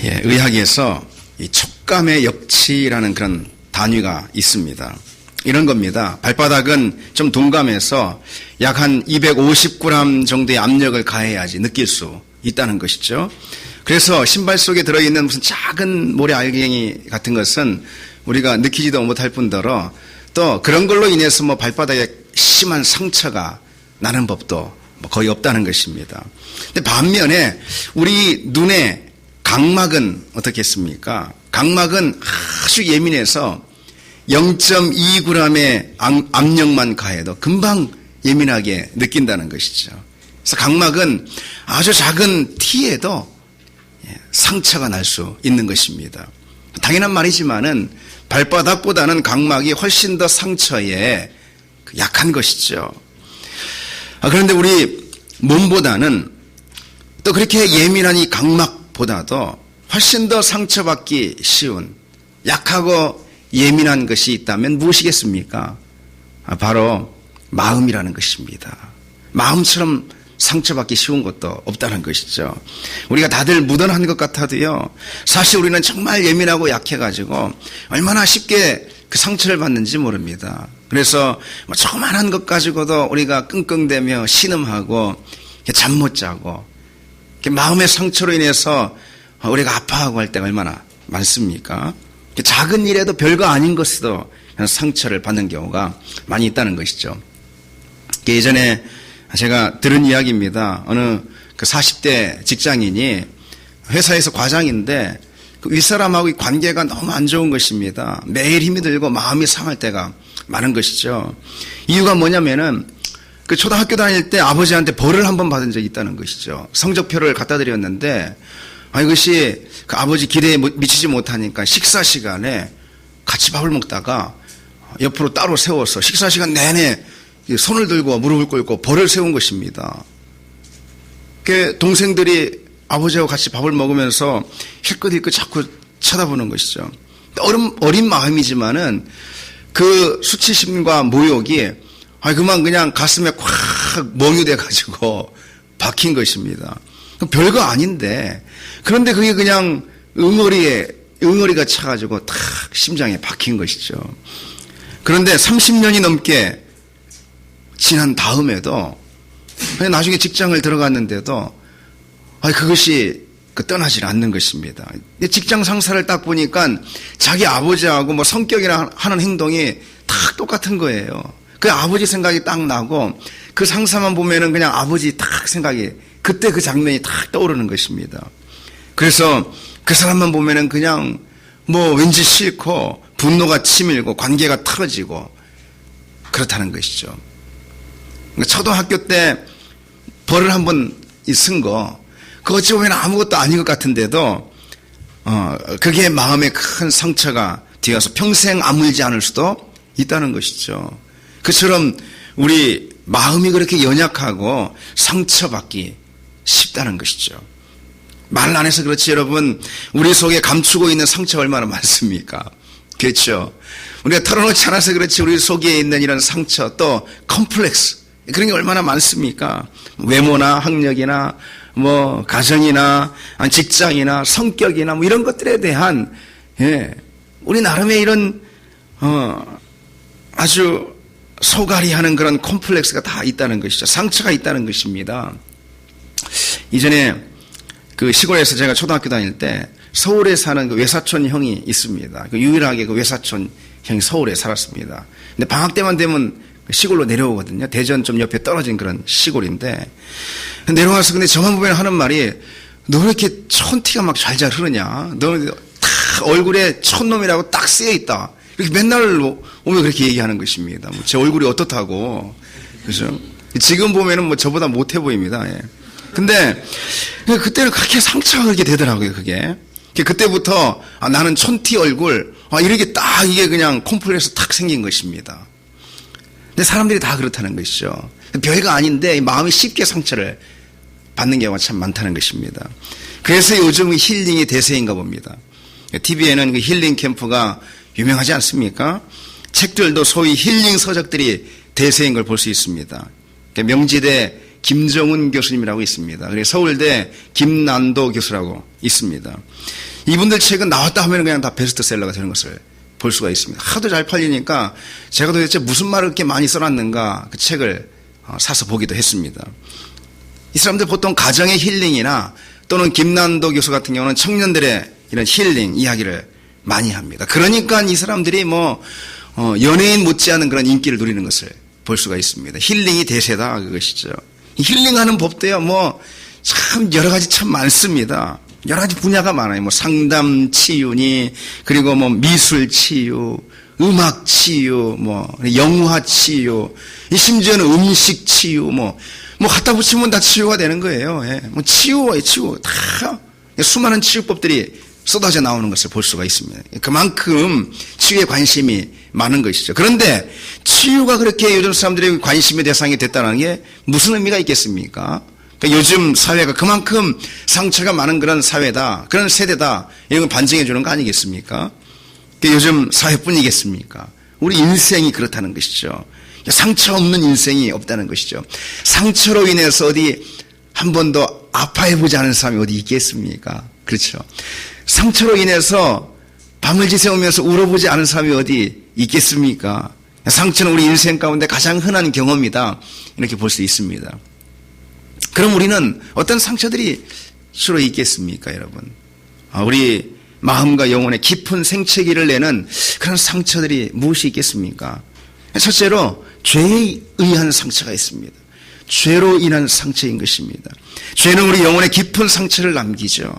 예, 의학에서 이 촉감의 역치라는 그런 단위가 있습니다. 이런 겁니다. 발바닥은 좀 둔감해서 약 한 250g 정도의 압력을 가해야지 느낄 수 있다는 것이죠. 그래서 신발 속에 들어있는 무슨 작은 모래 알갱이 같은 것은 우리가 느끼지도 못할 뿐더러 또 그런 걸로 인해서 뭐 발바닥에 심한 상처가 나는 법도 거의 없다는 것입니다. 근데 반면에 우리 눈의 각막은 어떻겠습니까? 각막은 아주 예민해서 0.2g의 압력만 가해도 금방 예민하게 느낀다는 것이죠. 그래서 각막은 아주 작은 티에도 상처가 날 수 있는 것입니다. 당연한 말이지만은 발바닥보다는 각막이 훨씬 더 상처에 약한 것이죠. 그런데 우리 몸보다는 또 그렇게 예민한 이 각막보다도 훨씬 더 상처받기 쉬운 약하고 예민한 것이 있다면 무엇이겠습니까? 바로 마음이라는 것입니다. 마음처럼 상처받기 쉬운 것도 없다는 것이죠. 우리가 다들 무던한 것 같아도요, 사실 우리는 정말 예민하고 약해가지고 얼마나 쉽게 그 상처를 받는지 모릅니다. 그래서 뭐 조그만한 것 가지고도 우리가 끙끙대며 신음하고 잠 못 자고 마음의 상처로 인해서 우리가 아파하고 할 때가 얼마나 많습니까? 작은 일에도 별거 아닌 것에도 상처를 받는 경우가 많이 있다는 것이죠. 예전에 제가 들은 이야기입니다. 어느 그 40대 직장인이 회사에서 과장인데 그 윗사람하고 관계가 너무 안 좋은 것입니다. 매일 힘이 들고 마음이 상할 때가 많은 것이죠. 이유가 뭐냐면은 그 초등학교 다닐 때 아버지한테 벌을 한번 받은 적이 있다는 것이죠. 성적표를 갖다 드렸는데 이것이 그 아버지 기대에 미치지 못하니까 식사 시간에 같이 밥을 먹다가 옆으로 따로 세워서 식사 시간 내내 손을 들고 무릎을 꿇고 벌을 세운 것입니다. 그 동생들이 아버지하고 같이 밥을 먹으면서 힐끗힐끗 자꾸 쳐다보는 것이죠. 어린 마음이지만은 그 수치심과 모욕이 그만 그냥 가슴에 콱 멍유돼 가지고 박힌 것입니다. 별거 아닌데 그런데 그게 그냥 응어리가 차가지고 탁 심장에 박힌 것이죠. 그런데 30년이 넘게 지난 다음에도 나중에 직장을 들어갔는데도 그것이 떠나질 않는 것입니다. 직장 상사를 딱 보니까 자기 아버지하고 뭐 성격이나 하는 행동이 다 똑같은 거예요. 그 아버지 생각이 딱 나고 그 상사만 보면은 그냥 아버지 딱 생각이 그때 그 장면이 딱 떠오르는 것입니다. 그래서 그 사람만 보면은 그냥 뭐 왠지 싫고 분노가 치밀고 관계가 틀어지고 그렇다는 것이죠. 초등학교 때 벌을 한번 쓴 거, 그거 어찌 보면 아무것도 아닌 것 같은데도, 그게 마음에 큰 상처가 되어서 평생 아물지 않을 수도 있다는 것이죠. 그처럼 우리 마음이 그렇게 연약하고 상처받기 쉽다는 것이죠. 말 안 해서 그렇지 여러분, 우리 속에 감추고 있는 상처가 얼마나 많습니까? 그렇죠. 우리가 털어놓지 않아서 그렇지 우리 속에 있는 이런 상처 또 컴플렉스 그런 게 얼마나 많습니까? 외모나 학력이나 뭐 가정이나 직장이나 성격이나 뭐 이런 것들에 대한 우리 나름의 이런 아주 소갈이하는 그런 콤플렉스가 다 있다는 것이죠. 상처가 있다는 것입니다. 이전에 그 시골에서 제가 초등학교 다닐 때 서울에 사는 그 외사촌 형이 있습니다. 그 유일하게 그 외사촌 형이 서울에 살았습니다. 근데 방학 때만 되면 시골로 내려오거든요. 대전 좀 옆에 떨어진 그런 시골인데 내려와서 근데 저만 보면 하는 말이 너 왜 이렇게 촌티가 막 잘잘 흐르냐? 너 다 얼굴에 촌놈이라고 딱 쓰여 있다. 이렇게 맨날 오면 그렇게 얘기하는 것입니다. 제 얼굴이 어떻다고. 그죠? 지금 보면은 뭐 저보다 못해 보입니다. 예. 근데 그때는 그렇게 상처가 그렇게 되더라고요. 그게. 그때부터 나는 촌티 얼굴 이렇게 딱 이게 그냥 콤플렉스 탁 생긴 것입니다. 근데 사람들이 다 그렇다는 것이죠. 별거 아닌데 마음이 쉽게 상처를 받는 경우가 참 많다는 것입니다. 그래서 요즘 힐링이 대세인가 봅니다. TV에는 그 힐링 캠프가 유명하지 않습니까? 책들도 소위 힐링 서적들이 대세인 걸 볼 수 있습니다. 명지대 김정은 교수님이라고 있습니다. 그리고 서울대 김난도 교수라고 있습니다. 이분들 책은 나왔다 하면 그냥 다 베스트셀러가 되는 것을 볼 수가 있습니다. 하도 잘 팔리니까 제가 도대체 무슨 말을 그렇게 많이 써놨는가 그 책을 사서 보기도 했습니다. 이 사람들 보통 가정의 힐링이나 또는 김난도 교수 같은 경우는 청년들의 이런 힐링 이야기를 많이 합니다. 그러니까 이 사람들이 연예인 못지않은 그런 인기를 누리는 것을 볼 수가 있습니다. 힐링이 대세다 그것이죠. 힐링하는 법도요 참 여러 가지 참 많습니다. 여러 가지 분야가 많아요. 상담 치유니 그리고 미술 치유, 음악 치유, 영화 치유, 심지어는 음식 치유, 갖다 붙이면 다 치유가 되는 거예요. 예. 치유예요, 치유. 다 수많은 치유법들이 쏟아져 나오는 것을 볼 수가 있습니다. 그만큼 치유에 관심이 많은 것이죠. 그런데 치유가 그렇게 요즘 사람들의 관심의 대상이 됐다는 게 무슨 의미가 있겠습니까? 그러니까 요즘 사회가 그만큼 상처가 많은 그런 사회다, 그런 세대다, 이런 걸 반증해 주는 거 아니겠습니까? 요즘 사회뿐이겠습니까? 우리 인생이 그렇다는 것이죠. 상처 없는 인생이 없다는 것이죠. 상처로 인해서 어디 한 번도 아파해보지 않은 사람이 어디 있겠습니까? 그렇죠. 상처로 인해서 밤을 지새우면서 울어보지 않은 사람이 어디 있겠습니까? 상처는 우리 인생 가운데 가장 흔한 경험이다, 이렇게 볼 수 있습니다. 그럼 우리는 어떤 상처들이 주로 있겠습니까, 여러분? 우리 마음과 영혼에 깊은 생채기를 내는 그런 상처들이 무엇이 있겠습니까? 첫째로 죄에 의한 상처가 있습니다. 죄로 인한 상처인 것입니다. 죄는 우리 영혼에 깊은 상처를 남기죠.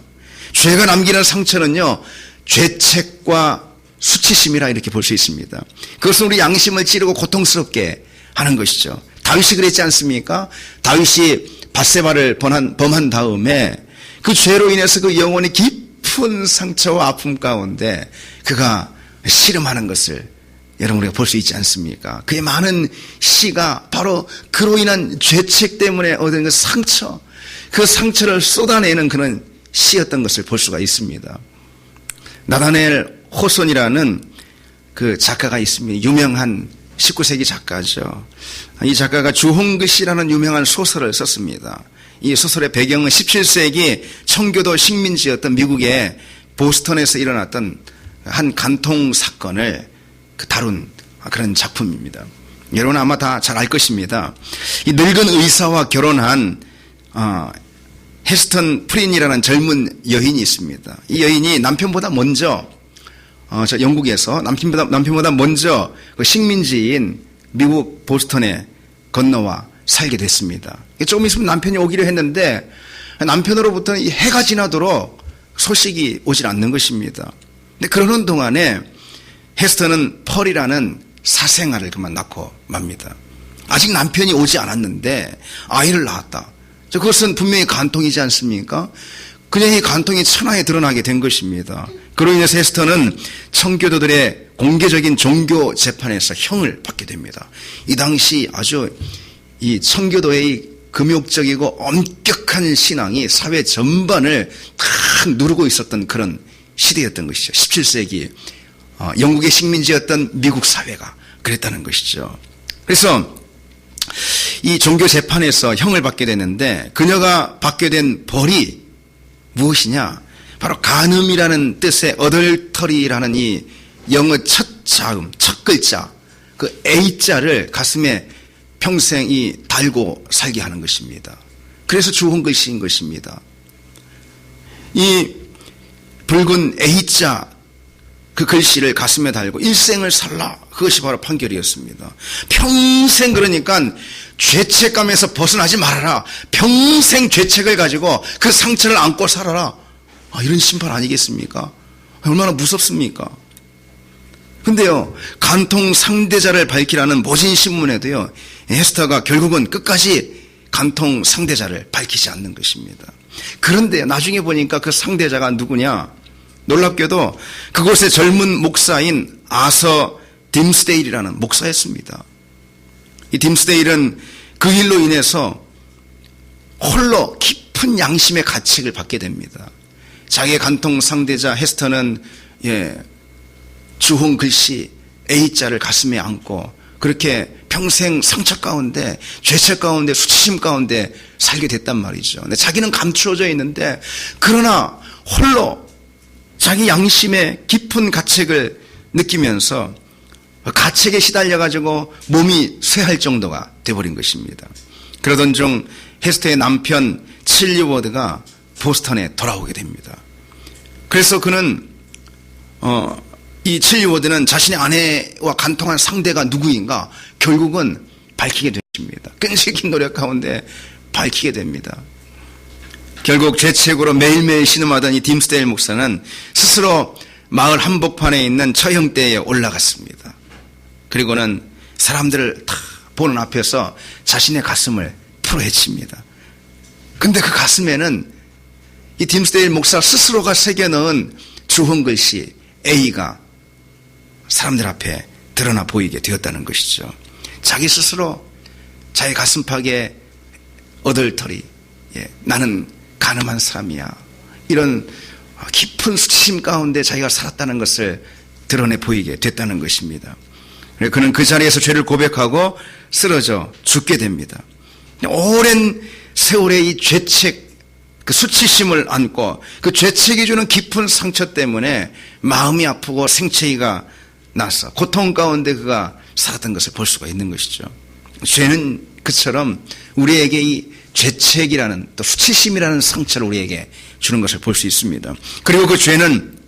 죄가 남기는 상처는요, 죄책과 수치심이라 이렇게 볼 수 있습니다. 그것은 우리 양심을 찌르고 고통스럽게 하는 것이죠. 다윗이 그랬지 않습니까? 다윗이 밧세바를 범한 다음에 그 죄로 인해서 그 영혼이 깊은 상처와 아픔 가운데 그가 씨름하는 것을 여러분 우리가 볼 수 있지 않습니까? 그의 많은 시가 바로 그로 인한 죄책 때문에 얻은 그 상처, 그 상처를 쏟아내는 그런 시였던 것을 볼 수가 있습니다. 나다넬 호손이라는 그 작가가 있습니다. 유명한 19세기 작가죠. 이 작가가 주홍글씨라는 유명한 소설을 썼습니다. 이 소설의 배경은 17세기 청교도 식민지였던 미국의 보스턴에서 일어났던 한 간통 사건을 다룬 그런 작품입니다. 여러분 아마 다 잘 알 것입니다. 이 늙은 의사와 결혼한 헤스턴 프린이라는 젊은 여인이 있습니다. 이 여인이 남편보다 먼저 영국에서 남편보다 먼저 그 식민지인 미국 보스턴에 건너와 살게 됐습니다. 조금 있으면 남편이 오기로 했는데 남편으로부터는 이 해가 지나도록 소식이 오질 않는 것입니다. 근데 그러는 동안에 헤스턴은 펄이라는 사생아를 그만 낳고 맙니다. 아직 남편이 오지 않았는데 아이를 낳았다. 그것은 분명히 간통이지 않습니까? 그녀의 간통이 천하에 드러나게 된 것입니다. 그로 인해서 헤스턴은 청교도들의 공개적인 종교 재판에서 형을 받게 됩니다. 이 당시 아주 이 청교도의 금욕적이고 엄격한 신앙이 사회 전반을 다 누르고 있었던 그런 시대였던 것이죠. 17세기 영국의 식민지였던 미국 사회가 그랬다는 것이죠. 그래서 이 종교 재판에서 형을 받게 되는데 그녀가 받게 된 벌이 무엇이냐? 바로 간음이라는 뜻의 어덜터리라는 이 영어 첫 자음, 첫 글자, 그 A자를 가슴에 평생 달고 살게 하는 것입니다. 그래서 주홍글씨인 것입니다. 이 붉은 A자 그 글씨를 가슴에 달고 일생을 살라, 그것이 바로 판결이었습니다. 평생 그러니까 죄책감에서 벗어나지 말아라. 평생 죄책을 가지고 그 상처를 안고 살아라. 이런 심판 아니겠습니까? 얼마나 무섭습니까? 근데요, 간통 상대자를 밝히라는 모진 신문에도요, 에스더가 결국은 끝까지 간통 상대자를 밝히지 않는 것입니다. 그런데 나중에 보니까 그 상대자가 누구냐? 놀랍게도 그곳의 젊은 목사인 아서 딤스데일이라는 목사였습니다. 이 딤스데일은 그 일로 인해서 홀로 깊은 양심의 가책을 받게 됩니다. 자기의 간통 상대자 헤스터는 주홍 글씨 A자를 가슴에 안고 그렇게 평생 상처 가운데, 죄책 가운데, 수치심 가운데 살게 됐단 말이죠. 근데 자기는 감추어져 있는데, 그러나 홀로 자기 양심의 깊은 가책을 느끼면서 가책에 시달려가지고 몸이 쇠할 정도가 돼버린 것입니다. 그러던 중 헤스터의 남편 칠리워드가 보스턴에 돌아오게 됩니다. 그래서 그는 이 칠리워드는 자신의 아내와 간통한 상대가 누구인가 결국은 밝히게 됩니다. 끈질긴 노력 가운데 밝히게 됩니다. 결국 죄책으로 매일매일 신음하던 이 딤스데일 목사는 스스로 마을 한복판에 있는 처형대에 올라갔습니다. 그리고는 사람들을 다 보는 앞에서 자신의 가슴을 풀어헤칩니다. 근데 그 가슴에는 이 딤스데일 목사 스스로가 새겨넣은 주홍글씨 A가 사람들 앞에 드러나 보이게 되었다는 것이죠. 자기 스스로 자기 가슴팍에 어들털이, 나는 가늠한 사람이야, 이런 깊은 수치심 가운데 자기가 살았다는 것을 드러내 보이게 됐다는 것입니다. 그는 그 자리에서 죄를 고백하고 쓰러져 죽게 됩니다. 오랜 세월의 이 죄책, 그 수치심을 안고 그 죄책이 주는 깊은 상처 때문에 마음이 아프고 생채기가 나서 고통 가운데 그가 살았던 것을 볼 수가 있는 것이죠. 죄는 그처럼 우리에게 이 죄책이라는, 또 수치심이라는 상처를 우리에게 주는 것을 볼 수 있습니다. 그리고 그 죄는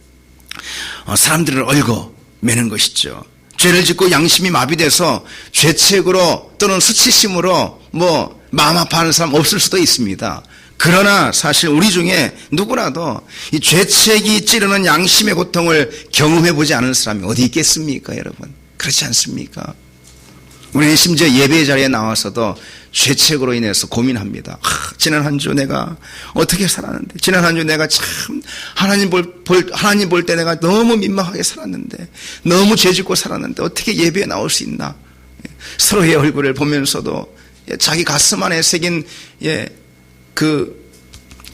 사람들을 얽어매는 것이죠. 죄를 짓고 양심이 마비돼서 죄책으로 또는 수치심으로 마음 아파하는 사람 없을 수도 있습니다. 그러나 사실 우리 중에 누구라도 이 죄책이 찌르는 양심의 고통을 경험해 보지 않은 사람이 어디 있겠습니까, 여러분? 그렇지 않습니까? 우리는 심지어 예배 자리에 나와서도 죄책으로 인해서 고민합니다. 지난 한 주 내가 어떻게 살았는데, 지난 한 주 내가 참 하나님 볼 때 내가 너무 민망하게 살았는데, 너무 죄짓고 살았는데 어떻게 예배에 나올 수 있나? 서로의 얼굴을 보면서도 자기 가슴 안에 새긴 그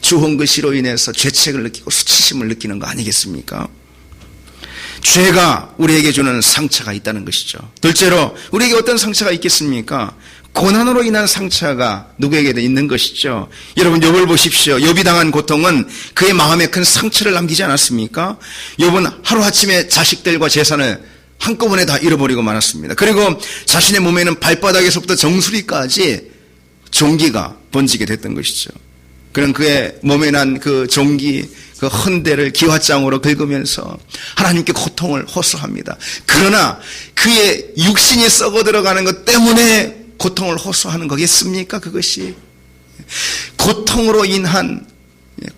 주홍글씨로 인해서 죄책을 느끼고 수치심을 느끼는 거 아니겠습니까? 죄가 우리에게 주는 상처가 있다는 것이죠. 둘째로 우리에게 어떤 상처가 있겠습니까? 고난으로 인한 상처가 누구에게도 있는 것이죠. 여러분, 욥을 보십시오. 욥이 당한 고통은 그의 마음에 큰 상처를 남기지 않았습니까? 욥은 하루아침에 자식들과 재산을 한꺼번에 다 잃어버리고 말았습니다. 그리고 자신의 몸에는 발바닥에서부터 정수리까지 종기가 번지게 됐던 것이죠. 그런 그의 몸에 난 그 종기, 그 헌대를 기와장으로 긁으면서 하나님께 고통을 호소합니다. 그러나 그의 육신이 썩어 들어가는 것 때문에 고통을 호소하는 거겠습니까? 그것이 고통으로 인한,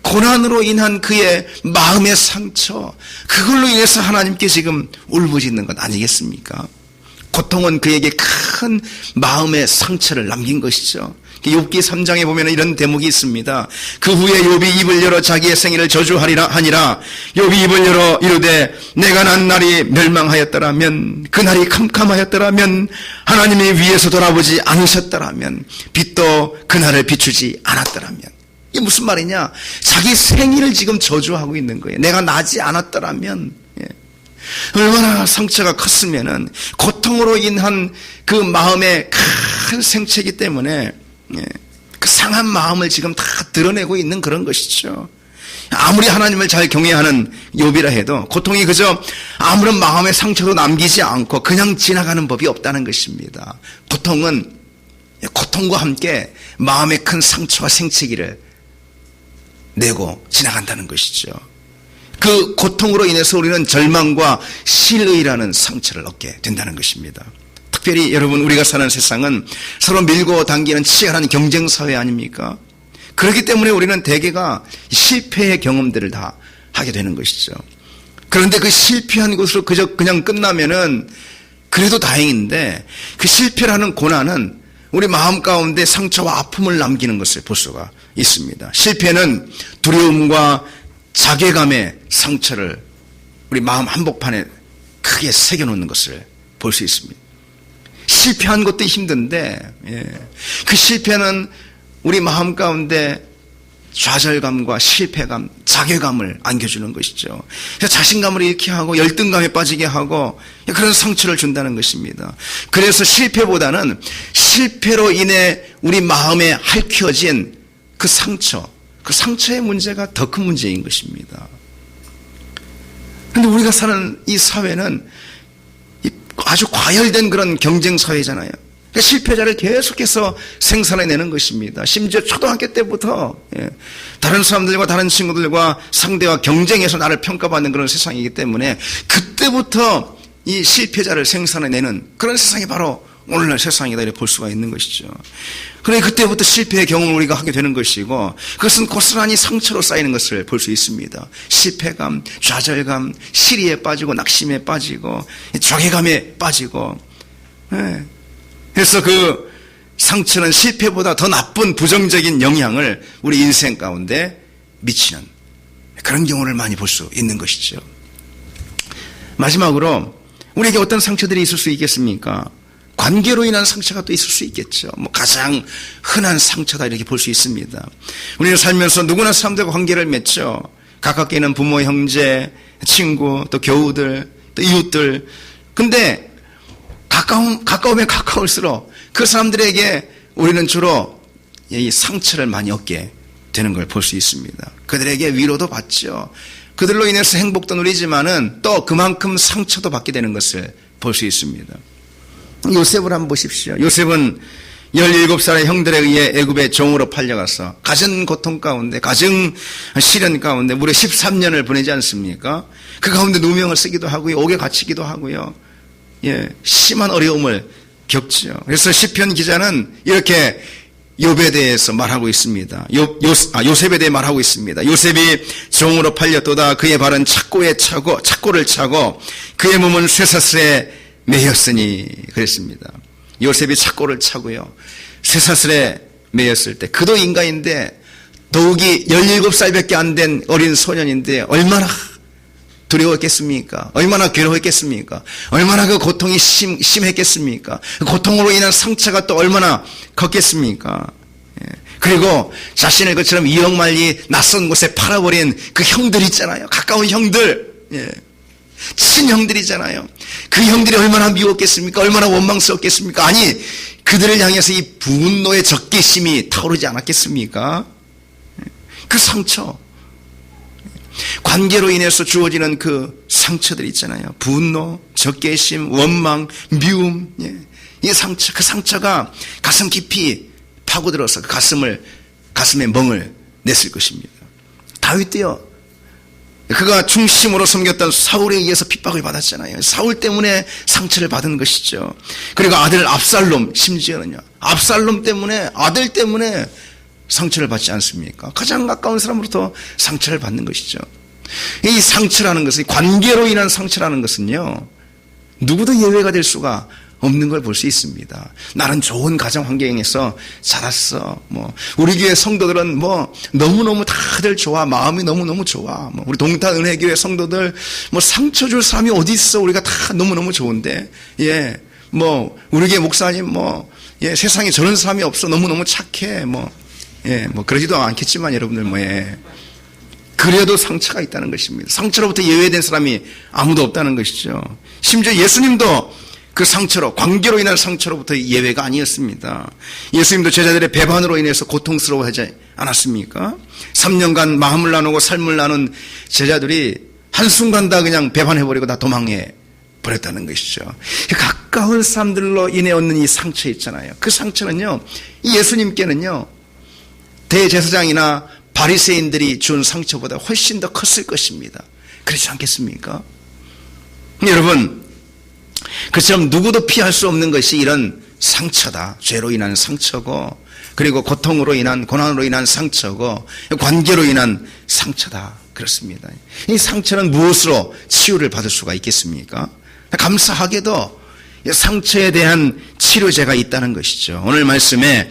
고난으로 인한 그의 마음의 상처, 그걸로 인해서 하나님께 지금 울부짖는 것 아니겠습니까? 고통은 그에게 큰 마음의 상처를 남긴 것이죠. 욥기 3장에 보면 이런 대목이 있습니다. 그 후에 욥이 입을 열어 자기의 생애를 저주하리라 하니라. 욥이 입을 열어 이르되 내가 난 날이 멸망하였더라면, 그 날이 캄캄하였더라면, 하나님이 위에서 돌아보지 않으셨더라면, 빛도 그 날을 비추지 않았더라면. 이게 무슨 말이냐? 자기 생일을 지금 저주하고 있는 거예요. 내가 나지 않았더라면. 얼마나 상처가 컸으면은, 고통으로 인한 그 마음의 큰 생채기 때문에 그 상한 마음을 지금 다 드러내고 있는 그런 것이죠. 아무리 하나님을 잘 경외하는 욥이라 해도 고통이 그저 아무런 마음의 상처도 남기지 않고 그냥 지나가는 법이 없다는 것입니다. 고통은 고통과 함께 마음의 큰 상처와 생채기를 내고 지나간다는 것이죠. 그 고통으로 인해서 우리는 절망과 실의라는 상처를 얻게 된다는 것입니다. 특별히 여러분, 우리가 사는 세상은 서로 밀고 당기는 치열한 경쟁사회 아닙니까? 그렇기 때문에 우리는 대개가 실패의 경험들을 다 하게 되는 것이죠. 그런데 그 실패한 것으로 그냥 끝나면은 그래도 다행인데, 그 실패라는 고난은 우리 마음 가운데 상처와 아픔을 남기는 것을 볼 수가 있습니다. 실패는 두려움과 자괴감의 상처를 우리 마음 한복판에 크게 새겨놓는 것을 볼 수 있습니다. 실패한 것도 힘든데, 그 실패는 우리 마음 가운데 좌절감과 실패감, 자괴감을 안겨주는 것이죠. 자신감을 잃게 하고 열등감에 빠지게 하고 그런 상처를 준다는 것입니다. 그래서 실패보다는 실패로 인해 우리 마음에 핥혀진 그 상처의 문제가 더 큰 문제인 것입니다. 그런데 우리가 사는 이 사회는 아주 과열된 그런 경쟁 사회잖아요. 그러니까 실패자를 계속해서 생산해내는 것입니다. 심지어 초등학교 때부터 다른 사람들과 다른 친구들과 상대와 경쟁해서 나를 평가받는 그런 세상이기 때문에 그때부터 이 실패자를 생산해내는 그런 세상이 바로 오늘날 세상이다 이렇게 볼 수가 있는 것이죠. 그러니 그때부터 실패의 경험을 우리가 하게 되는 것이고 그것은 고스란히 상처로 쌓이는 것을 볼 수 있습니다. 실패감, 좌절감, 시리에 빠지고 낙심에 빠지고 좌괴감에 빠지고 그래서 그 상처는 실패보다 더 나쁜 부정적인 영향을 우리 인생 가운데 미치는 그런 경우를 많이 볼 수 있는 것이죠. 마지막으로 우리에게 어떤 상처들이 있을 수 있겠습니까? 관계로 인한 상처가 또 있을 수 있겠죠. 가장 흔한 상처다 이렇게 볼 수 있습니다. 우리는 살면서 누구나 사람들과 관계를 맺죠. 가깝게 있는 부모, 형제, 친구, 또 교우들, 또 이웃들. 근데 가까우면 가까울수록 그 사람들에게 우리는 주로 이 상처를 많이 얻게 되는 걸 볼 수 있습니다. 그들에게 위로도 받죠. 그들로 인해서 행복도 누리지만은 또 그만큼 상처도 받게 되는 것을 볼 수 있습니다. 요셉을 한번 보십시오. 요셉은 17살의 형들에 의해 애굽의 종으로 팔려가서 가진 고통 가운데, 가정 시련 가운데 무려 13년을 보내지 않습니까? 그 가운데 누명을 쓰기도 하고요, 옥에 갇히기도 하고요, 심한 어려움을 겪죠. 그래서 시편 기자는 이렇게 욥에 대해서 말하고 있습니다. 요셉에 대해 말하고 있습니다. 요셉이 종으로 팔렸도다. 그의 발은 착고를 차고 그의 몸은 쇠사슬에 매였으니 그랬습니다. 요셉이 착고를 차고요, 쇠사슬에 매였을 때 그도 인간인데 더욱이 17살밖에 안 된 어린 소년인데 얼마나 두려웠겠습니까? 얼마나 괴로웠겠습니까? 얼마나 그 고통이 심했겠습니까? 그 고통으로 인한 상처가 또 얼마나 컸겠습니까? 그리고 자신을 그처럼 이역만리 낯선 곳에 팔아버린 그 형들 있잖아요. 가까운 형들, 친형들이잖아요. 그 형들이 얼마나 미웠겠습니까? 얼마나 원망스럽겠습니까? 아니, 그들을 향해서 이 분노의 적개심이 타오르지 않았겠습니까? 그 상처, 관계로 인해서 주어지는 그 상처들 있잖아요. 분노, 적개심, 원망, 미움, 이 상처, 그 상처가 가슴 깊이 파고들어서 가슴에 멍을 냈을 것입니다. 다윗도요, 그가 중심으로 섬겼던 사울에 의해서 핍박을 받았잖아요. 사울 때문에 상처를 받은 것이죠. 그리고 아들 압살롬, 심지어는요, 압살롬 때문에, 아들 때문에 상처를 받지 않습니까? 가장 가까운 사람으로부터 상처를 받는 것이죠. 이 상처라는 것은, 관계로 인한 상처라는 것은요, 누구도 예외가 될 수가 없는 걸 볼 수 있습니다. 나는 좋은 가정 환경에서 자랐어. 우리 교회 성도들은 너무너무 다들 좋아. 마음이 너무너무 좋아. 우리 동탄 은혜교회 성도들, 상처 줄 사람이 어디 있어. 우리가 다 너무너무 좋은데. 우리 교회 목사님, 세상에 저런 사람이 없어. 너무너무 착해. 그러지도 않겠지만 여러분들, 그래도 상처가 있다는 것입니다. 상처로부터 예외된 사람이 아무도 없다는 것이죠. 심지어 예수님도 그 상처로, 관계로 인한 상처로부터 예외가 아니었습니다. 예수님도 제자들의 배반으로 인해서 고통스러워하지 않았습니까? 3년간 마음을 나누고 삶을 나눈 제자들이 한순간 다 그냥 배반해버리고 다 도망해 버렸다는 것이죠. 가까운 사람들로 인해 얻는 이 상처 있잖아요. 그 상처는요, 이 예수님께는요, 대제사장이나 바리새인들이 준 상처보다 훨씬 더 컸을 것입니다. 그렇지 않겠습니까? 여러분, 그처럼 누구도 피할 수 없는 것이 이런 상처다. 죄로 인한 상처고, 그리고 고통으로 인한, 고난으로 인한 상처고, 관계로 인한 상처다. 그렇습니다. 이 상처는 무엇으로 치유를 받을 수가 있겠습니까? 감사하게도 상처에 대한 치료제가 있다는 것이죠. 오늘 말씀에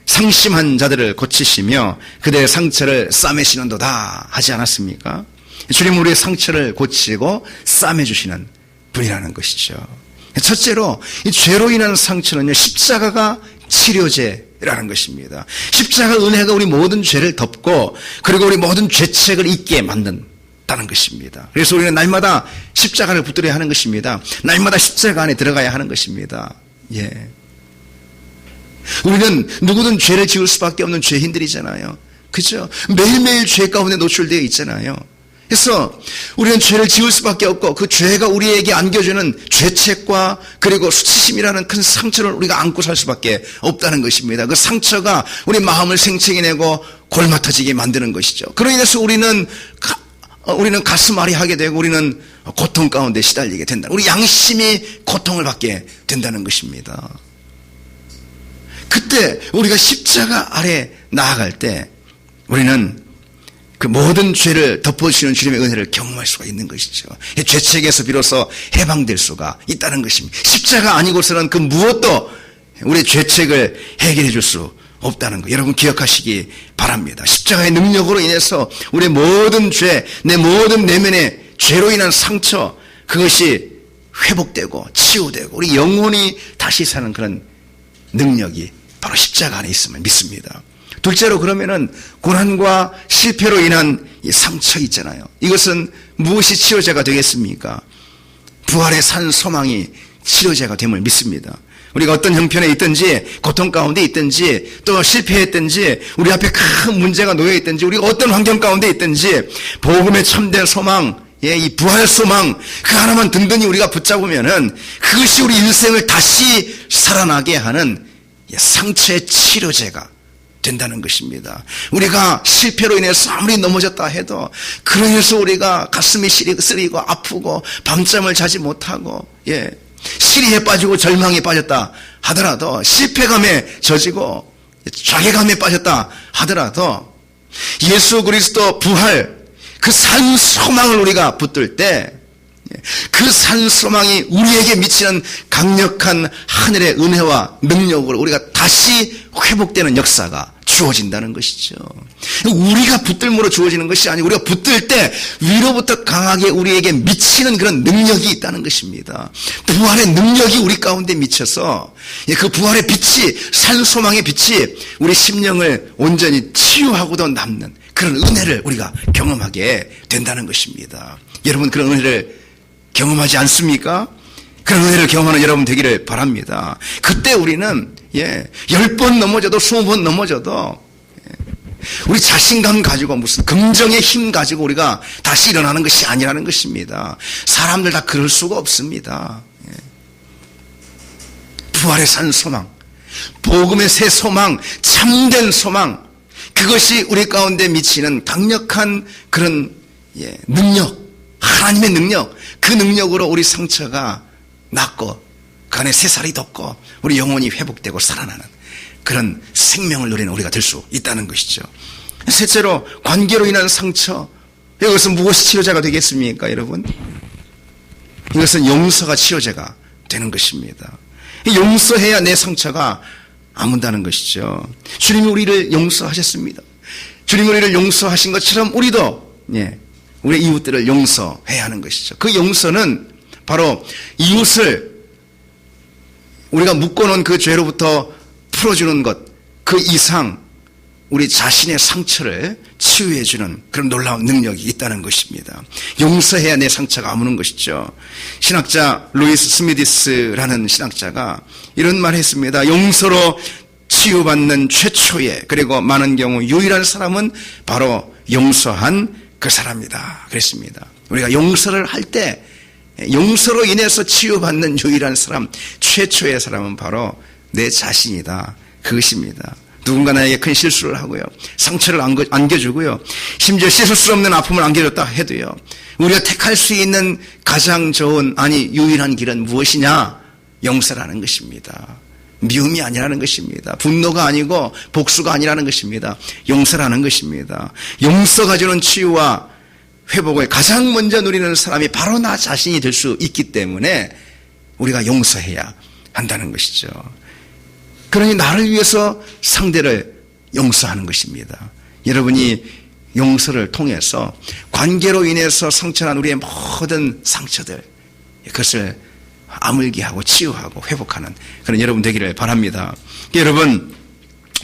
상심한 자들을 고치시며 그들의 상처를 싸매시는도다 하지 않았습니까? 주님 우리의 상처를 고치고 싸매주시는 분이라는 것이죠. 첫째로 이 죄로 인한 상처는요, 십자가가 치료제라는 것입니다. 십자가 은혜가 우리 모든 죄를 덮고 그리고 우리 모든 죄책을 잊게 만든다는 것입니다. 그래서 우리는 날마다 십자가를 붙들어야 하는 것입니다. 날마다 십자가 안에 들어가야 하는 것입니다. 예. 우리는 누구든 죄를 지을 수밖에 없는 죄인들이잖아요. 그죠? 매일매일 죄 가운데 노출되어 있잖아요. 그래서 우리는 죄를 지을 수밖에 없고 그 죄가 우리에게 안겨주는 죄책과 그리고 수치심이라는 큰 상처를 우리가 안고 살 수밖에 없다는 것입니다. 그 상처가 우리 마음을 생채기내고 골마터지게 만드는 것이죠. 그로 인해서 우리는 가슴 아리하게 되고 우리는 고통 가운데 시달리게 된다. 우리 양심이 고통을 받게 된다는 것입니다. 그때 우리가 십자가 아래 나아갈 때 우리는 그 모든 죄를 덮어주시는 주님의 은혜를 경험할 수가 있는 것이죠. 죄책에서 비로소 해방될 수가 있다는 것입니다. 십자가 아니고서는 그 무엇도 우리의 죄책을 해결해 줄 수 없다는 거 여러분 기억하시기 바랍니다. 십자가의 능력으로 인해서 우리의 모든 죄, 내 모든 내면의 죄로 인한 상처 그것이 회복되고 치유되고 우리 영혼이 다시 사는 그런 능력이 바로 십자가 안에 있음을 믿습니다. 둘째로 그러면은 고난과 실패로 인한 이 상처 있잖아요. 이것은 무엇이 치료제가 되겠습니까? 부활의 산 소망이 치료제가 됨을 믿습니다. 우리가 어떤 형편에 있든지 고통 가운데 있든지 또 실패했든지 우리 앞에 큰 문제가 놓여 있든지 우리가 어떤 환경 가운데 있든지 복음의 참된 소망 이 부활 소망 그 하나만 든든히 우리가 붙잡으면은 그것이 우리 인생을 다시 살아나게 하는 상처의 치료제가 된다는 것입니다. 우리가 실패로 인해서 아무리 넘어졌다 해도 그로 인해서 우리가 가슴이 쓰리고 아프고 밤잠을 자지 못하고 시리에 빠지고 절망에 빠졌다 하더라도 실패감에 져지고 자괴감에 빠졌다 하더라도 예수 그리스도 부활 그 산 소망을 우리가 붙들 때 그 산 소망이 우리에게 미치는 강력한 하늘의 은혜와 능력으로 우리가 다시 회복되는 역사가 주어진다는 것이죠. 우리가 붙들므로 주어지는 것이 아니고 우리가 붙들 때 위로부터 강하게 우리에게 미치는 그런 능력이 있다는 것입니다. 부활의 능력이 우리 가운데 미쳐서 그 부활의 빛이 산 소망의 빛이 우리 심령을 온전히 치유하고도 남는 그런 은혜를 우리가 경험하게 된다는 것입니다. 여러분 그런 은혜를 경험하지 않습니까? 그런 은혜를 경험하는 여러분 되기를 바랍니다. 그때 우리는 10번 넘어져도 20번 넘어져도 우리 자신감 가지고 무슨 긍정의 힘 가지고 우리가 다시 일어나는 것이 아니라는 것입니다. 사람들 다 그럴 수가 없습니다. 부활의 산 소망, 복음의 새 소망, 참된 소망 그것이 우리 가운데 미치는 강력한 그런 능력, 하나님의 능력 그 능력으로 우리 상처가 낫고 그 안에 새살이 돋고 우리 영혼이 회복되고 살아나는 그런 생명을 누리는 우리가 될 수 있다는 것이죠. 셋째로 관계로 인한 상처 이것은 무엇이 치료제가 되겠습니까 여러분? 이것은 용서가 치료제가 되는 것입니다. 용서해야 내 상처가 아문다는 것이죠. 주님이 우리를 용서하셨습니다. 주님이 우리를 용서하신 것처럼 우리도 우리 이웃들을 용서해야 하는 것이죠. 그 용서는 바로 이웃을 우리가 묶어놓은 그 죄로부터 풀어주는 것, 그 이상 우리 자신의 상처를 치유해주는 그런 놀라운 능력이 있다는 것입니다. 용서해야 내 상처가 아무는 것이죠. 신학자 루이스 스미디스라는 신학자가 이런 말을 했습니다. 용서로 치유받는 최초의 그리고 많은 경우 유일한 사람은 바로 용서한 그 사람이다 그랬습니다. 우리가 용서를 할 때 용서로 인해서 치유받는 유일한 사람, 최초의 사람은 바로 내 자신이다 그것입니다. 누군가 나에게 큰 실수를 하고요, 상처를 안겨주고요, 심지어 씻을 수 없는 아픔을 안겨줬다 해도요, 우리가 택할 수 있는 가장 좋은 유일한 길은 무엇이냐? 용서라는 것입니다. 미움이 아니라는 것입니다. 분노가 아니고 복수가 아니라는 것입니다. 용서라는 것입니다. 용서가 주는 치유와 회복을 가장 먼저 누리는 사람이 바로 나 자신이 될 수 있기 때문에 우리가 용서해야 한다는 것이죠. 그러니 나를 위해서 상대를 용서하는 것입니다. 여러분이 용서를 통해서 관계로 인해서 상처난 우리의 모든 상처들 그것을 아물게 하고 치유하고 회복하는 그런 여러분 되기를 바랍니다. 여러분,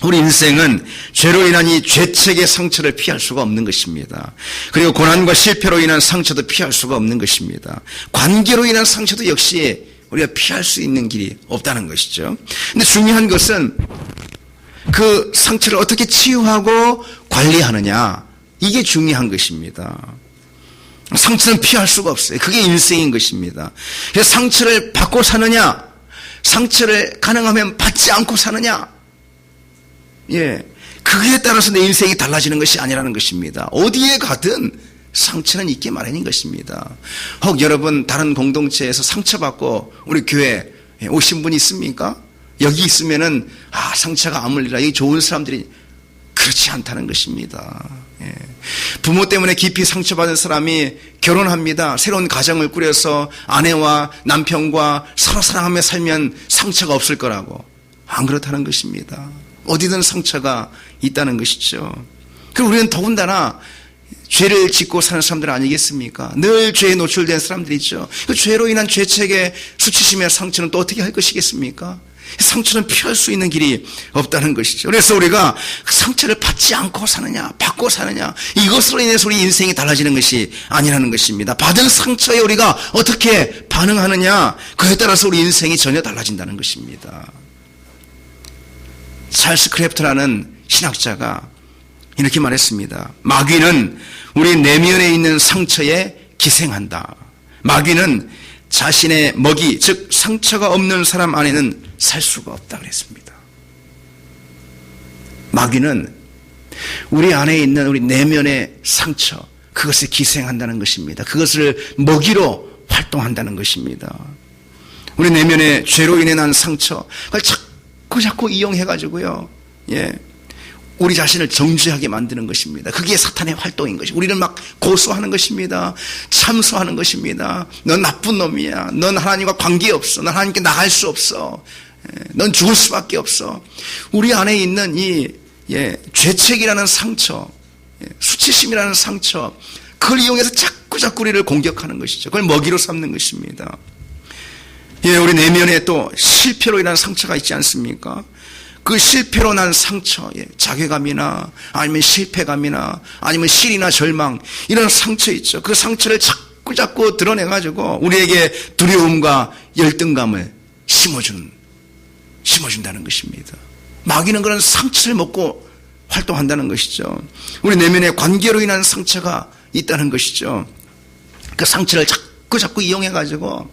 우리 인생은 죄로 인한 이 죄책의 상처를 피할 수가 없는 것입니다. 그리고 고난과 실패로 인한 상처도 피할 수가 없는 것입니다. 관계로 인한 상처도 역시 우리가 피할 수 있는 길이 없다는 것이죠. 근데 중요한 것은 그 상처를 어떻게 치유하고 관리하느냐, 이게 중요한 것입니다. 상처는 피할 수가 없어요. 그게 인생인 것입니다. 그래서 상처를 받고 사느냐, 상처를 가능하면 받지 않고 사느냐, 그에 따라서 내 인생이 달라지는 것이 아니라는 것입니다. 어디에 가든 상처는 있게 마련인 것입니다. 혹 여러분 다른 공동체에서 상처받고 우리 교회 오신 분 있습니까? 여기 있으면은 상처가 아물리라, 이 좋은 사람들이 그렇지 않다는 것입니다. 부모 때문에 깊이 상처받은 사람이 결혼합니다. 새로운 가정을 꾸려서 아내와 남편과 서로 사랑하며 살면 상처가 없을 거라고. 안 그렇다는 것입니다. 어디든 상처가 있다는 것이죠. 그럼 우리는 더군다나 죄를 짓고 사는 사람들 아니겠습니까? 늘 죄에 노출된 사람들이죠. 그 죄로 인한 죄책의 수치심의 상처는 또 어떻게 할 것이겠습니까? 상처는 피할 수 있는 길이 없다는 것이죠. 그래서 우리가 상처를 받지 않고 사느냐, 받고 사느냐, 이것으로 인해서 우리 인생이 달라지는 것이 아니라는 것입니다. 받은 상처에 우리가 어떻게 반응하느냐, 그에 따라서 우리 인생이 전혀 달라진다는 것입니다. 찰스 크래프트라는 신학자가 이렇게 말했습니다. 마귀는 우리 내면에 있는 상처에 기생한다. 마귀는 자신의 먹이, 즉 상처가 없는 사람 안에는 살 수가 없다 그랬습니다. 마귀는 우리 안에 있는 우리 내면의 상처, 그것에 기생한다는 것입니다. 그것을 먹이로 활동한다는 것입니다. 우리 내면의 죄로 인해 난 상처, 그걸 자꾸 이용해가지고요, 우리 자신을 정죄하게 만드는 것입니다. 그게 사탄의 활동인 것이고, 우리를 막 고소하는 것입니다. 참소하는 것입니다. 넌 나쁜 놈이야. 넌 하나님과 관계없어. 넌 하나님께 나갈 수 없어. 넌 죽을 수밖에 없어. 우리 안에 있는 이 죄책이라는 상처, 수치심이라는 상처, 그걸 이용해서 자꾸 우리를 공격하는 것이죠. 그걸 먹이로 삼는 것입니다. 우리 내면에 또 실패로 인한 상처가 있지 않습니까? 그 실패로 난 상처, 자괴감이나 아니면 실패감이나 아니면 실이나 절망, 이런 상처 있죠. 그 상처를 자꾸 드러내가지고 우리에게 두려움과 열등감을 심어준다는 것입니다. 마귀는 그런 상처를 먹고 활동한다는 것이죠. 우리 내면에 관계로 인한 상처가 있다는 것이죠. 그 상처를 자꾸 이용해가지고,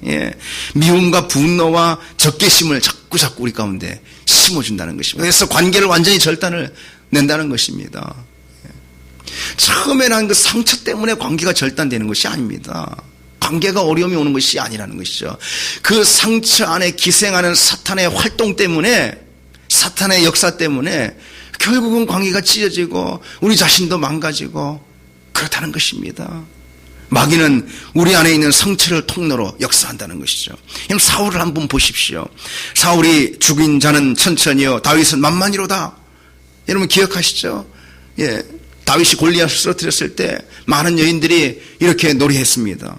미움과 분노와 적개심을 자꾸 우리 가운데 심어준다는 것입니다. 그래서 관계를 완전히 절단을 낸다는 것입니다. 처음에 난 그 상처 때문에 관계가 절단되는 것이 아닙니다. 관계가 어려움이 오는 것이 아니라는 것이죠. 그 상처 안에 기생하는 사탄의 활동 때문에, 사탄의 역사 때문에 결국은 관계가 찢어지고 우리 자신도 망가지고 그렇다는 것입니다. 마귀는 우리 안에 있는 상처를 통로로 역사한다는 것이죠. 그럼 사울을 한번 보십시오. 사울이 죽인 자는 천천히요, 다윗은 만만히로다. 여러분 기억하시죠? 다윗이 골리앗을 쓰러뜨렸을 때 많은 여인들이 이렇게 노래했습니다.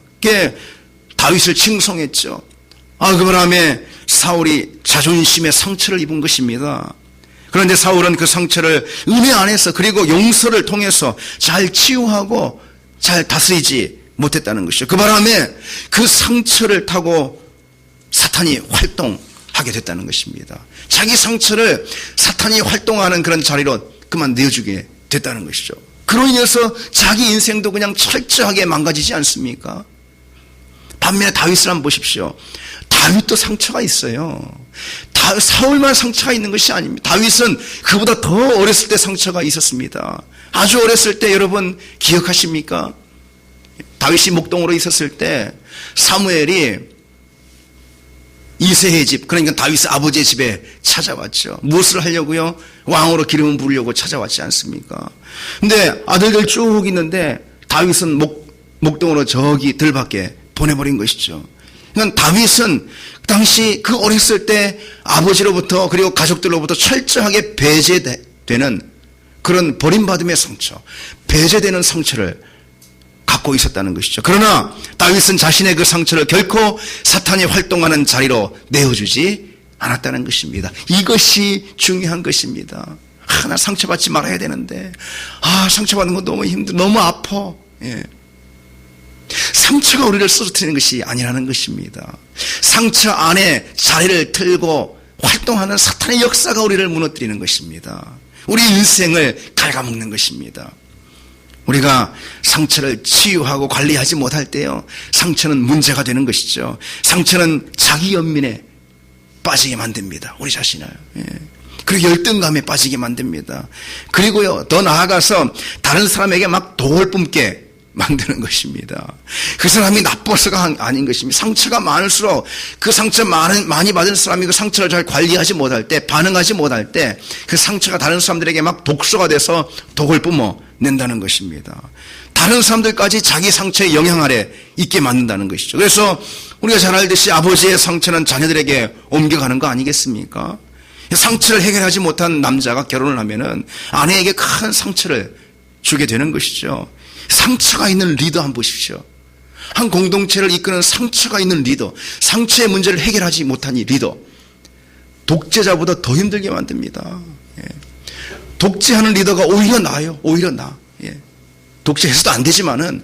다윗을 칭송했죠. 그 바람에 사울이 자존심의 상처를 입은 것입니다. 그런데 사울은 그 상처를 은혜 안에서, 그리고 용서를 통해서 잘 치유하고 잘 다스리지 못했다는 것이죠. 그 바람에 그 상처를 타고 사탄이 활동하게 됐다는 것입니다. 자기 상처를 사탄이 활동하는 그런 자리로 그만 내어주게 됐다는 것이죠. 그로 인해서 자기 인생도 그냥 철저하게 망가지지 않습니까? 반면에 다윗을 한번 보십시오. 다윗도 상처가 있어요. 사울만 상처가 있는 것이 아닙니다. 다윗은 그보다 더 어렸을 때 상처가 있었습니다. 아주 어렸을 때 여러분 기억하십니까? 다윗이 목동으로 있었을 때 사무엘이 이새의 집, 그러니까 다윗의 아버지의 집에 찾아왔죠. 무엇을 하려고요? 왕으로 기름을 부으려고 찾아왔지 않습니까? 근데 아들들 쭉 있는데 다윗은 목동으로 저기 들밖에 보내버린 것이죠. 그러니까 다윗은 당시 그 어렸을 때 아버지로부터 그리고 가족들로부터 철저하게 배제되는 그런 버림받음의 상처, 배제되는 상처를 갖고 있었다는 것이죠. 그러나 다윗은 자신의 그 상처를 결코 사탄이 활동하는 자리로 내어주지 않았다는 것입니다. 이것이 중요한 것입니다. 나 상처받지 말아야 되는데, 상처받는 건 너무 힘들어, 너무 아파. 예. 상처가 우리를 쓰러뜨리는 것이 아니라는 것입니다. 상처 안에 자리를 틀고 활동하는 사탄의 역사가 우리를 무너뜨리는 것입니다. 우리 인생을 갉아먹는 것입니다. 우리가 상처를 치유하고 관리하지 못할 때요, 상처는 문제가 되는 것이죠. 상처는 자기 연민에 빠지게 만듭니다. 우리 자신을. 예. 그리고 열등감에 빠지게 만듭니다. 그리고요, 더 나아가서 다른 사람에게 막 독을 뿜게 만드는 것입니다. 그 사람이 나빠서가 아닌 것입니다. 상처가 많을수록 그 상처 많이 받은 사람이 그 상처를 잘 관리하지 못할 때, 반응하지 못할 때 그 상처가 다른 사람들에게 막 독소가 돼서 독을 뿜어낸다는 것입니다. 다른 사람들까지 자기 상처의 영향 아래 있게 만든다는 것이죠. 그래서 우리가 잘 알듯이 아버지의 상처는 자녀들에게 옮겨가는 거 아니겠습니까? 상처를 해결하지 못한 남자가 결혼을 하면은 아내에게 큰 상처를 주게 되는 것이죠. 상처가 있는 리더 한번 보십시오. 한 공동체를 이끄는 상처가 있는 리더, 상처의 문제를 해결하지 못한 이 리더, 독재자보다 더 힘들게 만듭니다. 예. 독재하는 리더가 오히려 나아요. 오히려 나. 예. 독재해서도 안 되지만은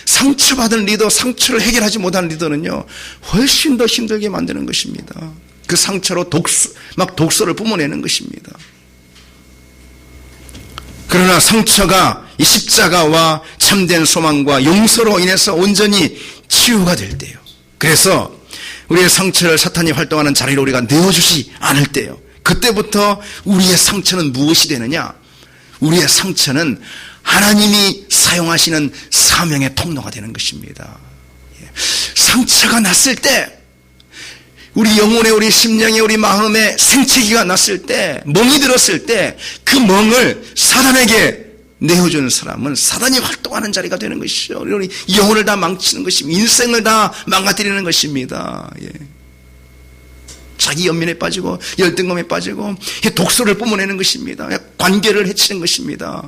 상처받은 리더, 상처를 해결하지 못한 리더는요, 훨씬 더 힘들게 만드는 것입니다. 그 상처로 독소를 뿜어내는 것입니다. 그러나 상처가 이 십자가와 참된 소망과 용서로 인해서 온전히 치유가 될 때요. 그래서 우리의 상처를 사탄이 활동하는 자리로 우리가 내어주지 않을 때요. 그때부터 우리의 상처는 무엇이 되느냐? 우리의 상처는 하나님이 사용하시는 사명의 통로가 되는 것입니다. 상처가 났을 때, 우리 영혼에, 우리 심령에, 우리 마음에 생채기가 났을 때, 멍이 들었을 때 그 멍을 사단에게 내어주는 사람은 사단이 활동하는 자리가 되는 것이죠. 우리 영혼을 다 망치는 것입니다. 인생을 다 망가뜨리는 것입니다. 예. 자기 연민에 빠지고 열등감에 빠지고 독소를 뿜어내는 것입니다. 관계를 해치는 것입니다.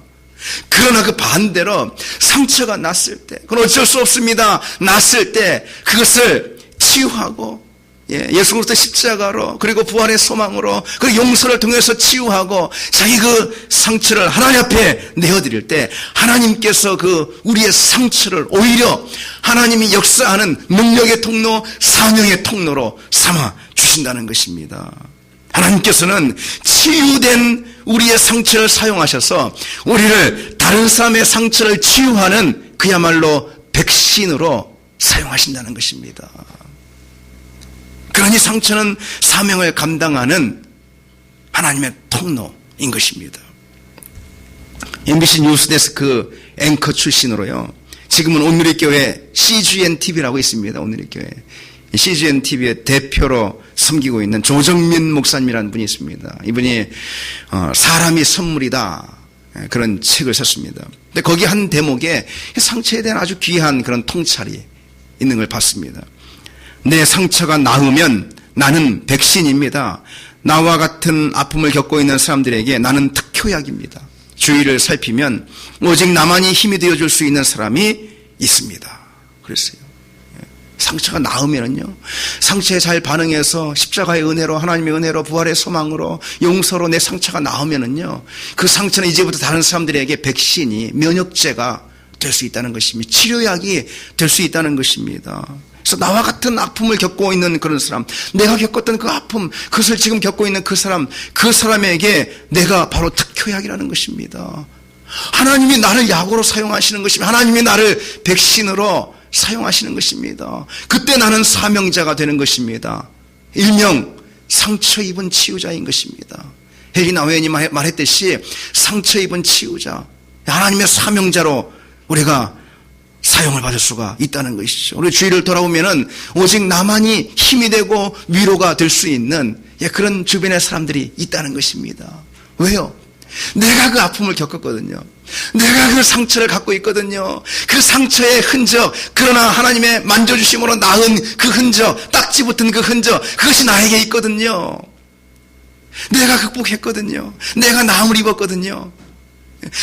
그러나 그 반대로 상처가 났을 때, 그건 어쩔 수 없습니다. 났을 때 그것을 치유하고, 예수 그리스도 십자가로, 그리고 부활의 소망으로, 그리고 용서를 통해서 치유하고 자기 그 상처를 하나님 앞에 내어드릴 때 하나님께서 그 우리의 상처를 오히려 하나님이 역사하는 능력의 통로, 사명의 통로로 삼아 주신다는 것입니다. 하나님께서는 치유된 우리의 상처를 사용하셔서 우리를 다른 사람의 상처를 치유하는 그야말로 백신으로 사용하신다는 것입니다. 그러니 상처는 사명을 감당하는 하나님의 통로인 것입니다. MBC 뉴스데스크 앵커 출신으로요, 지금은 오늘의 교회 CGN TV라고 있습니다. 오늘의 교회 CGN TV의 대표로 섬기고 있는 조정민 목사님이라는 분이 있습니다. 이분이 사람이 선물이다, 그런 책을 썼습니다. 근데 거기 한 대목에 상처에 대한 아주 귀한 그런 통찰이 있는 걸 봤습니다. 내 상처가 나으면 나는 백신입니다. 나와 같은 아픔을 겪고 있는 사람들에게 나는 특효약입니다. 주위를 살피면 오직 나만이 힘이 되어줄 수 있는 사람이 있습니다. 그랬어요. 상처가 나으면은요, 상처에 잘 반응해서 십자가의 은혜로, 하나님의 은혜로, 부활의 소망으로, 용서로 내 상처가 나으면은요, 그 상처는 이제부터 다른 사람들에게 백신이, 면역제가 될 수 있다는 것입니다. 치료약이 될 수 있다는 것입니다. 그래서 나와 같은 아픔을 겪고 있는 그런 사람, 내가 겪었던 그 아픔, 그것을 지금 겪고 있는 그 사람에게 내가 바로 특효약이라는 것입니다. 하나님이 나를 약으로 사용하시는 것입니다. 하나님이 나를 백신으로 사용하시는 것입니다. 그때 나는 사명자가 되는 것입니다. 일명 상처 입은 치유자인 것입니다. 헬리나 웨인이 말했듯이 상처 입은 치유자, 하나님의 사명자로 우리가 사용을 받을 수가 있다는 것이죠. 우리 주위를 돌아보면은 오직 나만이 힘이 되고 위로가 될 수 있는 그런 주변의 사람들이 있다는 것입니다. 왜요? 내가 그 아픔을 겪었거든요. 내가 그 상처를 갖고 있거든요. 그 상처의 흔적, 그러나 하나님의 만져주심으로 나은 그 흔적, 딱지 붙은 그 흔적, 그것이 나에게 있거든요. 내가 극복했거든요. 내가 나음을 입었거든요.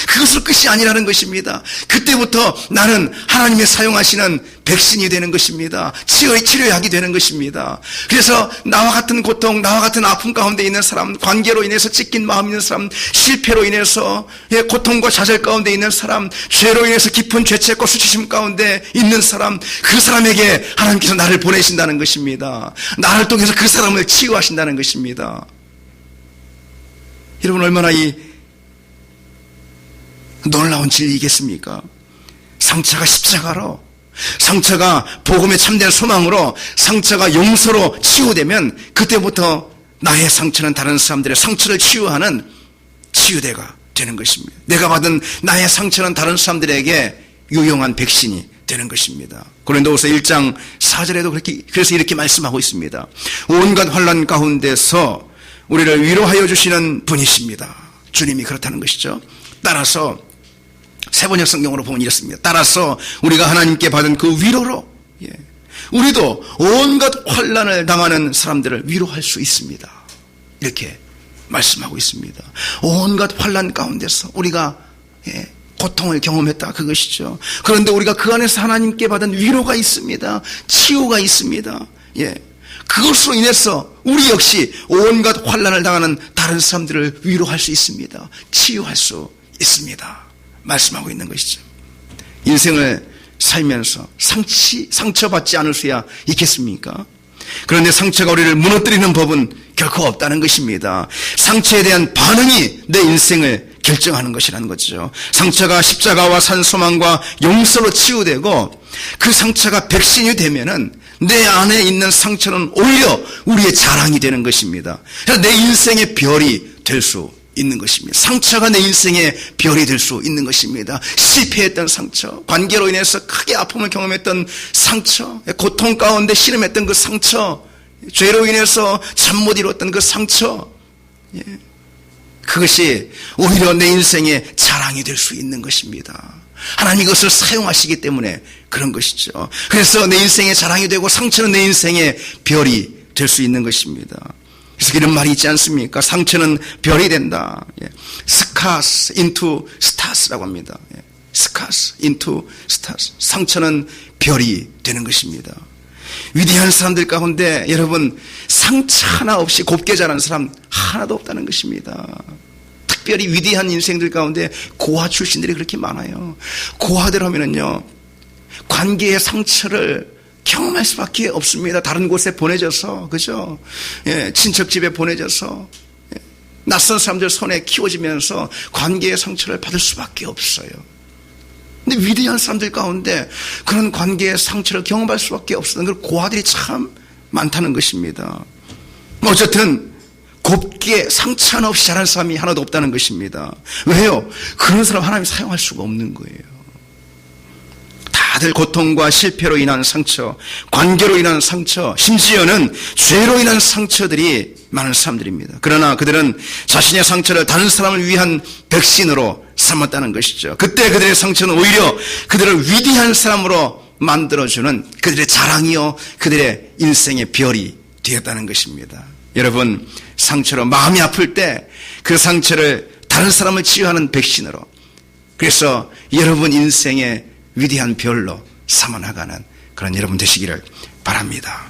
그것으로 끝이 아니라는 것입니다. 그때부터 나는 하나님의 사용하시는 백신이 되는 것입니다. 치료약이 되는 것입니다. 그래서 나와 같은 고통, 나와 같은 아픔 가운데 있는 사람, 관계로 인해서 찢긴 마음 있는 사람, 실패로 인해서 고통과 좌절 가운데 있는 사람, 죄로 인해서 깊은 죄책과 수치심 가운데 있는 사람, 그 사람에게 하나님께서 나를 보내신다는 것입니다. 나를 통해서 그 사람을 치유하신다는 것입니다. 여러분, 얼마나 이 놀라운 진리이겠습니까? 상처가 십자가로, 상처가 복음의 참된 소망으로, 상처가 용서로 치유되면 그때부터 나의 상처는 다른 사람들의 상처를 치유하는 치유대가 되는 것입니다. 내가 받은 나의 상처는 다른 사람들에게 유용한 백신이 되는 것입니다. 고린도후서 1장 4절에도 그래서 이렇게 말씀하고 있습니다. 온갖 환난 가운데서 우리를 위로하여 주시는 분이십니다. 주님이 그렇다는 것이죠. 따라서 세번역 성경으로 보면 이렇습니다. 따라서 우리가 하나님께 받은 그 위로로 우리도 온갖 환난을 당하는 사람들을 위로할 수 있습니다. 이렇게 말씀하고 있습니다. 온갖 환난 가운데서 우리가 고통을 경험했다, 그것이죠. 그런데 우리가 그 안에서 하나님께 받은 위로가 있습니다. 치유가 있습니다. 그것으로 인해서 우리 역시 온갖 환난을 당하는 다른 사람들을 위로할 수 있습니다. 치유할 수 있습니다. 말씀하고 있는 것이죠. 인생을 살면서 상처받지 않을 수야 있겠습니까? 그런데 상처가 우리를 무너뜨리는 법은 결코 없다는 것입니다. 상처에 대한 반응이 내 인생을 결정하는 것이라는 거죠. 상처가 십자가와 산 소망과 용서로 치유되고 그 상처가 백신이 되면은 내 안에 있는 상처는 오히려 우리의 자랑이 되는 것입니다. 그래서 내 인생의 별이 될 수 있는 것입니다. 상처가 내 인생의 별이 될 수 있는 것입니다. 실패했던 상처, 관계로 인해서 크게 아픔을 경험했던 상처, 고통 가운데 씨름했던 그 상처, 죄로 인해서 잠 못 이뤘던 그 상처, 그것이 오히려 내 인생의 자랑이 될 수 있는 것입니다. 하나님이 그것을 사용하시기 때문에 그런 것이죠. 그래서 내 인생의 자랑이 되고 상처는 내 인생의 별이 될 수 있는 것입니다. 그래서 이런 말이 있지 않습니까? 상처는 별이 된다. Scars into stars라고 합니다. Scars into stars. 상처는 별이 되는 것입니다. 위대한 사람들 가운데 여러분, 상처 하나 없이 곱게 자란 사람 하나도 없다는 것입니다. 특별히 위대한 인생들 가운데 고아 출신들이 그렇게 많아요. 고아들 하면은요, 관계의 상처를 경험할 수밖에 없습니다. 다른 곳에 보내져서, 그죠? 친척 집에 보내져서, 낯선 사람들 손에 키워지면서 관계의 상처를 받을 수밖에 없어요. 근데 위대한 사람들 가운데 그런 관계의 상처를 경험할 수밖에 없었던 그런 고아들이 참 많다는 것입니다. 어쨌든 곱게 상처 하나 없이 자란 사람이 하나도 없다는 것입니다. 왜요? 그런 사람 하나님이 사용할 수가 없는 거예요. 다들 고통과 실패로 인한 상처, 관계로 인한 상처, 심지어는 죄로 인한 상처들이 많은 사람들입니다. 그러나 그들은 자신의 상처를 다른 사람을 위한 백신으로 삼았다는 것이죠. 그때 그들의 상처는 오히려 그들을 위대한 사람으로 만들어주는 그들의 자랑이요, 그들의 인생의 별이 되었다는 것입니다. 여러분, 상처로 마음이 아플 때 그 상처를 다른 사람을 치유하는 백신으로, 그래서 여러분 인생의 위대한 별로 삼아나가는 그런 여러분 되시기를 바랍니다.